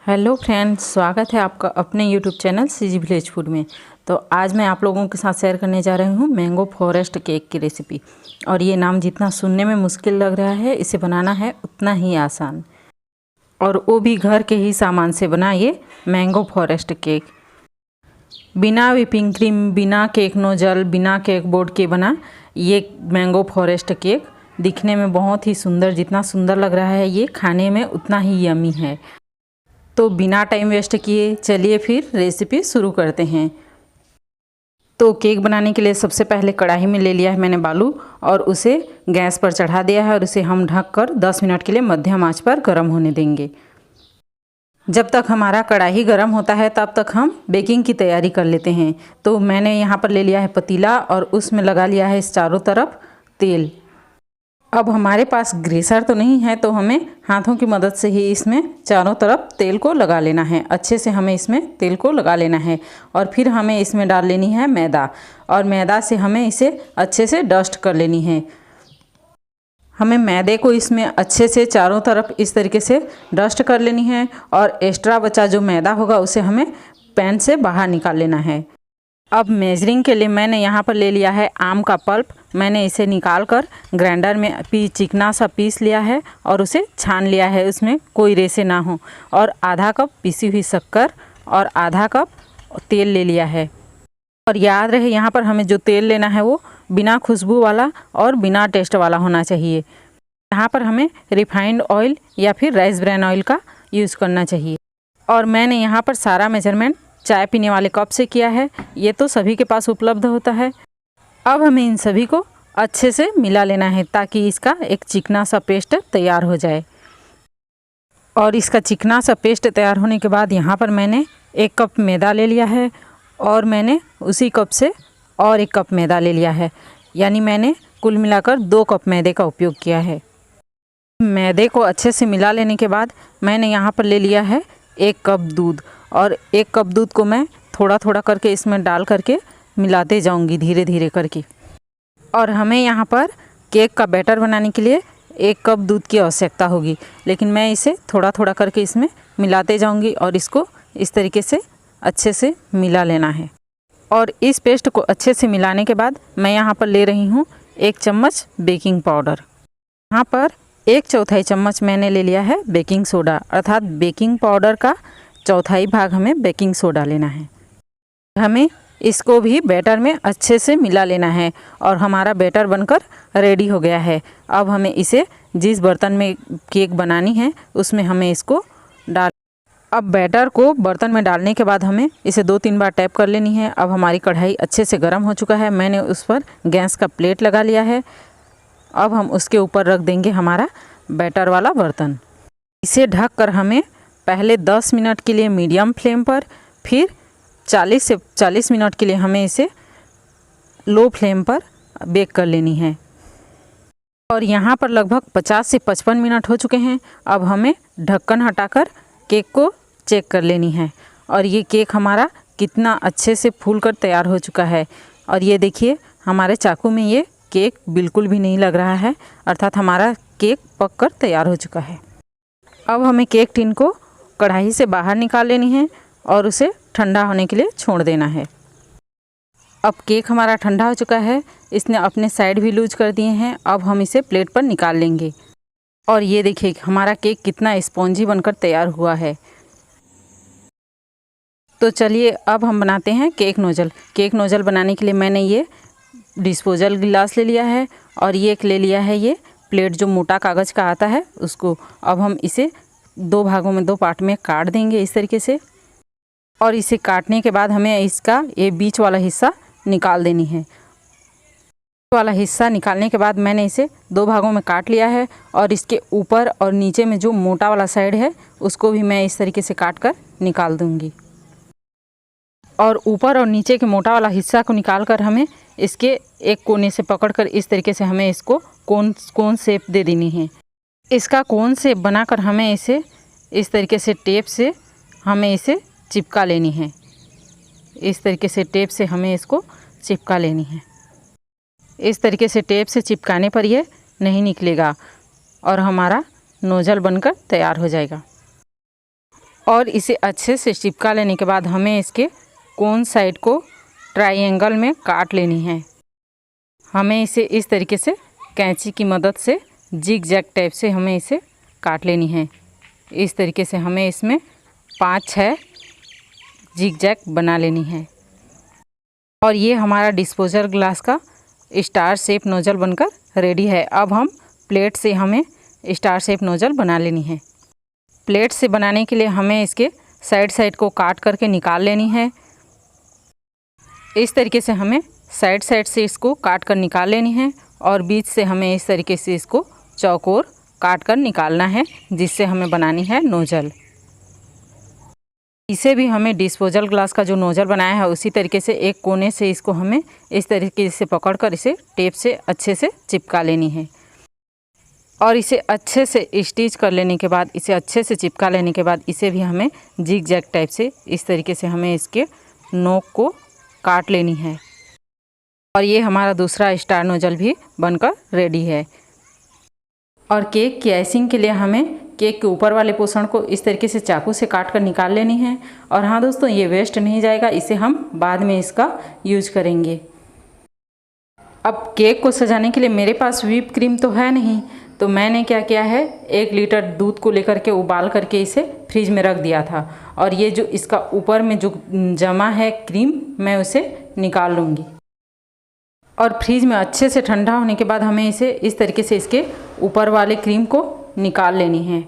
Hello friends, स्वागत है आपका अपने YouTube channel CG village food में। तो आज मैं आप लोगों के साथ शेयर करने जा रही हूँ मैंगो फॉरेस्ट केक की रेसिपी। और ये नाम जितना सुनने में मुश्किल लग रहा है, इसे बनाना है उतना ही आसान, और वो भी घर के ही सामान से बना ये मैंगो फॉरेस्ट केक। बिना व्हिपिंग क्रीम, बिना केक नोजल, बिना केक बोर्ड के बना ये मैंगो फॉरेस्ट केक दिखने में बहुत ही सुंदर, जितना सुंदर लग रहा है ये खाने में उतना ही यमी है। तो बिना टाइम वेस्ट किए चलिए फिर रेसिपी शुरू करते हैं। तो केक बनाने के लिए सबसे पहले कढ़ाई में ले लिया है मैंने बालू, और उसे गैस पर चढ़ा दिया है, और उसे हम ढककर 10 मिनट के लिए मध्यम आंच पर गर्म होने देंगे। जब तक हमारा कढ़ाई गर्म होता है तब तक हम बेकिंग की तैयारी कर लेते हैं। तो मैंने यहाँ पर ले लिया है पतीला, और उसमें लगा लिया है इस चारों तरफ तेल। अब हमारे पास ग्रेसर तो नहीं है, तो हमें हाथों की मदद से ही इसमें चारों तरफ तेल को लगा लेना है। अच्छे से हमें इसमें तेल को लगा लेना है, और फिर हमें इसमें डाल लेनी है मैदा, और मैदा से हमें इसे अच्छे से डस्ट कर लेनी है। हमें मैदे को इसमें अच्छे से चारों तरफ इस तरीके से डस्ट कर लेनी है, और एक्स्ट्रा बचा जो मैदा होगा उसे हमें पैन से बाहर निकाल लेना है। अब मेजरिंग के लिए मैंने यहाँ पर ले लिया है आम का पल्प। मैंने इसे निकाल कर ग्राइंडर में चिकना सा पीस लिया है, और उसे छान लिया है, उसमें कोई रेसे ना हो। और आधा कप पिसी हुई शक्कर और आधा कप तेल ले लिया है। और याद रहे, यहाँ पर हमें जो तेल लेना है वो बिना खुशबू वाला और बिना टेस्ट वाला होना चाहिए। यहाँ पर हमें रिफाइंड ऑयल या फिर राइस ब्रान ऑयल का यूज़ करना चाहिए। और मैंने यहाँ पर सारा मेजरमेंट चाय पीने वाले कप से किया है, ये तो सभी के पास उपलब्ध होता है। अब हमें इन सभी को अच्छे से मिला लेना है, ताकि इसका एक चिकना सा पेस्ट तैयार हो जाए। और इसका चिकना सा पेस्ट तैयार होने के बाद यहाँ पर मैंने 1 कप मैदा ले लिया है, और मैंने उसी कप से और 1 कप मैदा ले लिया है, यानी मैंने कुल मिलाकर 2 कप मैदे का उपयोग किया है। मैदे को अच्छे से मिला लेने के बाद मैंने यहाँ पर ले लिया है 1 कप दूध, और 1 कप दूध को मैं थोड़ा थोड़ा करके इसमें डाल करके मिलाते जाऊंगी धीरे धीरे करके। और हमें यहाँ पर केक का बैटर बनाने के लिए 1 कप दूध की आवश्यकता होगी, लेकिन मैं इसे थोड़ा थोड़ा करके इसमें मिलाते जाऊंगी, और इसको इस तरीके से अच्छे से मिला लेना है। और इस पेस्ट को अच्छे से मिलाने के बाद मैं यहाँ पर ले रही हूँ 1 चम्मच बेकिंग पाउडर। यहाँ पर 1/4 चम्मच मैंने ले लिया है बेकिंग सोडा, अर्थात बेकिंग पाउडर का 1/4 भाग हमें बेकिंग सोडा लेना है। हमें इसको भी बैटर में अच्छे से मिला लेना है, और हमारा बैटर बनकर रेडी हो गया है। अब हमें इसे जिस बर्तन में केक बनानी है उसमें हमें इसको डाल। अब बैटर को बर्तन में डालने के बाद हमें इसे 2-3 बार टैप कर लेनी है। अब हमारी कढ़ाई अच्छे से गर्म हो चुका है, मैंने उस पर गैस का प्लेट लगा लिया है। अब हम उसके ऊपर रख देंगे हमारा बैटर वाला बर्तन। इसे ढक कर हमें पहले 10 मिनट के लिए मीडियम फ्लेम पर, फिर 40 से 40 मिनट के लिए हमें इसे लो फ्लेम पर बेक कर लेनी है। और यहाँ पर लगभग 50 से 55 मिनट हो चुके हैं। अब हमें ढक्कन हटाकर केक को चेक कर लेनी है। और ये केक हमारा कितना अच्छे से फूल कर तैयार हो चुका है। और ये देखिए, हमारे चाकू में ये केक बिल्कुल भी नहीं लग रहा है, अर्थात हमारा केक पक कर तैयार हो चुका है। अब हमें केक टिन को कढ़ाई से बाहर निकाल लेनी है, और उसे ठंडा होने के लिए छोड़ देना है। अब केक हमारा ठंडा हो चुका है, इसने अपने साइड भी लूज कर दिए हैं। अब हम इसे प्लेट पर निकाल लेंगे। और ये देखिए हमारा केक कितना स्पॉन्जी बनकर तैयार हुआ है। तो चलिए अब हम बनाते हैं केक नोजल। केक नोजल बनाने के लिए मैंने ये डिस्पोजल गिलास ले लिया है, और ये एक ले लिया है ये प्लेट जो मोटा कागज़ का आता है उसको। अब हम इसे 2 भागों में 2 पार्ट में काट देंगे इस तरीके से। और इसे काटने के बाद हमें इसका ये बीच वाला हिस्सा निकाल देनी है। वाला हिस्सा निकालने के बाद मैंने इसे 2 भागों में काट लिया है, और इसके ऊपर और नीचे में जो मोटा वाला साइड है उसको भी मैं इस तरीके से काट कर निकाल दूंगी। और ऊपर और नीचे के मोटा वाला हिस्सा को निकाल कर हमें इसके एक कोने से पकड़कर इस तरीके से हमें इसको कोन शेप दे देनी है। इसका कोन शेप बनाकर हमें इसे इस तरीके से टेप से हमें इसे चिपका लेनी है। इस तरीके से टेप से हमें इसको चिपका लेनी है। इस तरीके से टेप से चिपकाने पर ये नहीं निकलेगा, और हमारा नोजल बनकर तैयार हो जाएगा। और इसे अच्छे से चिपका लेने के बाद हमें इसके कोन साइड को ट्रायंगल में काट लेनी है। हमें इसे इस तरीके से कैंची की मदद से जिग जैग टाइप से हमें इसे काट लेनी है। इस तरीके से हमें इसमें 5-6 जिग जैग बना लेनी है। और ये हमारा डिस्पोजल ग्लास का स्टार शेप नोज़ल बनकर रेडी है। अब हम प्लेट से हमें स्टार शेप नोज़ल बना लेनी है। प्लेट से बनाने के लिए हमें इसके साइड साइड को काट करके निकाल लेनी है। इस तरीके से हमें साइड साइड से इसको काट कर निकाल लेनी है और बीच से हमें इस तरीके से इसको चौकोर काट कर निकालना है, जिससे हमें बनानी है नोज़ल। इसे भी हमें डिस्पोजल ग्लास का जो नोज़ल बनाया है उसी तरीके से एक कोने से इसको हमें इस तरीके से पकड़कर इसे टेप से अच्छे से चिपका लेनी है। और इसे अच्छे से स्टिच कर लेने के बाद, इसे अच्छे से चिपका लेने के बाद इसे भी हमें जिग जैग टाइप से इस तरीके से हमें इसके नोक को काट लेनी है। और ये हमारा दूसरा स्टार नोज़ल भी बनकर रेडी है। और केक की आइसिंग के लिए हमें केक के ऊपर वाले पोर्शन को इस तरीके से चाकू से काट कर निकाल लेनी है। और हाँ दोस्तों, ये वेस्ट नहीं जाएगा, इसे हम बाद में इसका यूज करेंगे। अब केक को सजाने के लिए मेरे पास व्हिप क्रीम तो है नहीं, तो मैंने क्या किया है, 1 लीटर दूध को लेकर के उबाल करके इसे फ्रिज में रख दिया था। और ये जो इसका ऊपर में जो जमा है क्रीम, मैं उसे निकाल लूँगी। और फ्रिज में अच्छे से ठंडा होने के बाद हमें इसे इस तरीके से इसके ऊपर वाले क्रीम को निकाल लेनी है।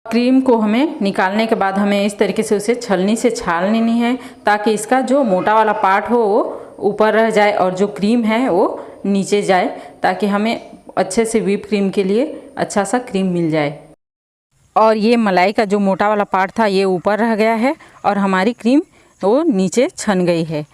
क्रीम को हमें निकालने के बाद हमें इस तरीके से उसे छलनी से छान लेनी है, ताकि इसका जो मोटा वाला पार्ट हो वो ऊपर रह जाए और जो क्रीम है वो नीचे जाए, ताकि हमें अच्छे से व्हिप क्रीम के लिए अच्छा सा क्रीम मिल जाए। और ये मलाई का जो मोटा वाला पार्ट था ये ऊपर रह गया है और हमारी क्रीम वो नीचे छन गई है।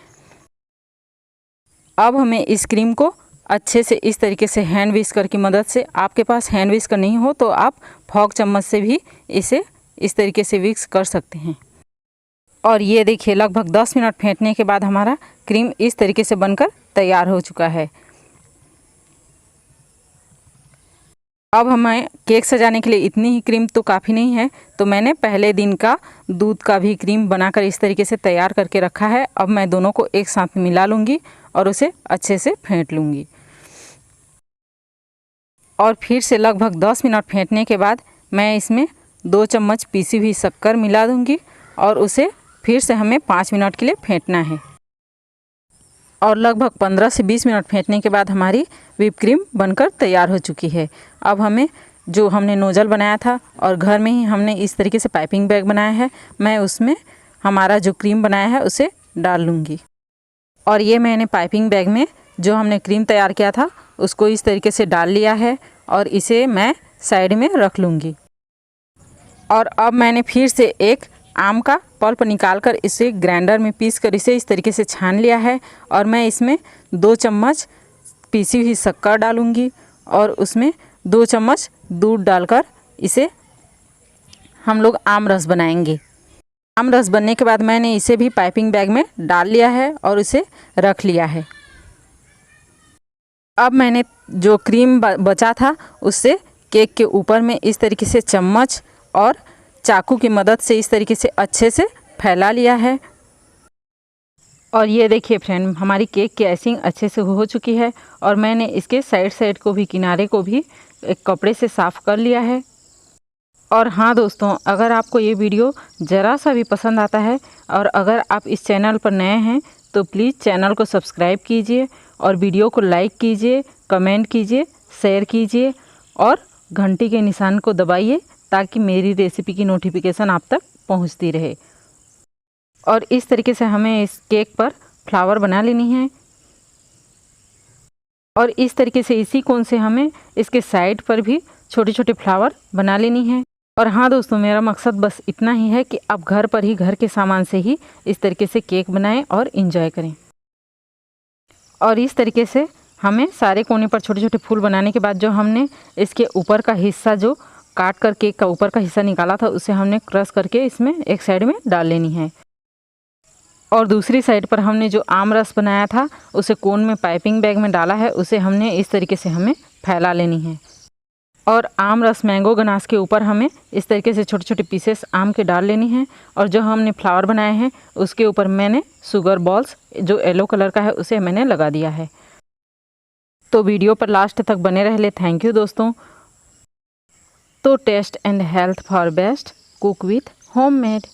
अब हमें इस क्रीम को अच्छे से इस तरीके से हैंड विस्कर की मदद से, आपके पास हैंड विस्कर नहीं हो तो आप फॉक चम्मच से भी इसे इस तरीके से विक्स कर सकते हैं। और ये देखिए, लगभग 10 मिनट फेंटने के बाद हमारा क्रीम इस तरीके से बनकर तैयार हो चुका है। अब हमें केक सजाने के लिए इतनी ही क्रीम तो काफ़ी नहीं है, तो मैंने पहले दिन का दूध का भी क्रीम बनाकर इस तरीके से तैयार करके रखा है। अब मैं दोनों को एक साथ मिला लूँगी और उसे अच्छे से फेंट लूँगी। और फिर से लगभग 10 मिनट फेंटने के बाद मैं इसमें 2 चम्मच पीसी हुई शक्कर मिला दूँगी और उसे फिर से हमें 5 मिनट के लिए फेंटना है। और लगभग 15 से 20 मिनट फेंटने के बाद हमारी व्हिप क्रीम बनकर तैयार हो चुकी है। अब हमें जो हमने नोज़ल बनाया था और घर में ही हमने इस तरीके से पाइपिंग बैग बनाया है, मैं उसमें हमारा जो क्रीम बनाया है उसे डाल लूँगी। और ये मैंने पाइपिंग बैग में जो हमने क्रीम तैयार किया था उसको इस तरीके से डाल लिया है और इसे मैं साइड में रख लूँगी। और अब मैंने फिर से एक आम का पल्प निकालकर इसे ग्राइंडर में पीस कर इसे इस तरीके से छान लिया है। और मैं इसमें 2 चम्मच पीसी हुई शक्कर डालूँगी और उसमें 2 चम्मच दूध डालकर इसे हम लोग आम रस बनाएंगे। आम रस बनने के बाद मैंने इसे भी पाइपिंग बैग में डाल लिया है और इसे रख लिया है। अब मैंने जो क्रीम बचा था उससे केक के ऊपर में इस तरीके से चम्मच और चाकू की मदद से इस तरीके से अच्छे से फैला लिया है। और ये देखिए फ्रेंड, हमारी केक की आइसिंग अच्छे से हो चुकी है और मैंने इसके साइड साइड को भी, किनारे को भी एक कपड़े से साफ़ कर लिया है। और हाँ दोस्तों, अगर आपको ये वीडियो ज़रा सा भी पसंद आता है और अगर आप इस चैनल पर नए हैं तो प्लीज़ चैनल को सब्सक्राइब कीजिए और वीडियो को लाइक कीजिए, कमेंट कीजिए, शेयर कीजिए और घंटी के निशान को दबाइए, ताकि मेरी रेसिपी की नोटिफिकेशन आप तक पहुंचती रहे। और इस तरीके से हमें इस केक पर फ्लावर बना लेनी है। और इस तरीके से इसी कोन से हमें इसके साइड पर भी छोटे छोटे फ्लावर बना लेनी है। और हाँ दोस्तों, मेरा मकसद बस इतना ही है कि आप घर पर ही, घर के सामान से ही इस तरीके से केक बनाएं और इंजॉय करें। और इस तरीके से हमें सारे कोने पर छोटे छोटे फूल बनाने के बाद जो हमने इसके ऊपर का हिस्सा जो काट कर केक का ऊपर का हिस्सा निकाला था उसे हमने क्रश करके इसमें एक साइड में डाल लेनी है। और दूसरी साइड पर हमने जो आम रस बनाया था उसे कोन में पाइपिंग बैग में डाला है, उसे हमने इस तरीके से हमें फैला लेनी है। और आम रस मैंगो गनाश के ऊपर हमें इस तरीके से छोटे छोटे पीसेस आम के डाल लेनी है। और जो हमने फ्लावर बनाए हैं उसके ऊपर मैंने शुगर बॉल्स जो येलो कलर का है उसे मैंने लगा दिया है। तो वीडियो पर लास्ट तक बने रहे। थैंक यू दोस्तों। तो taste and health for best, cook with homemade.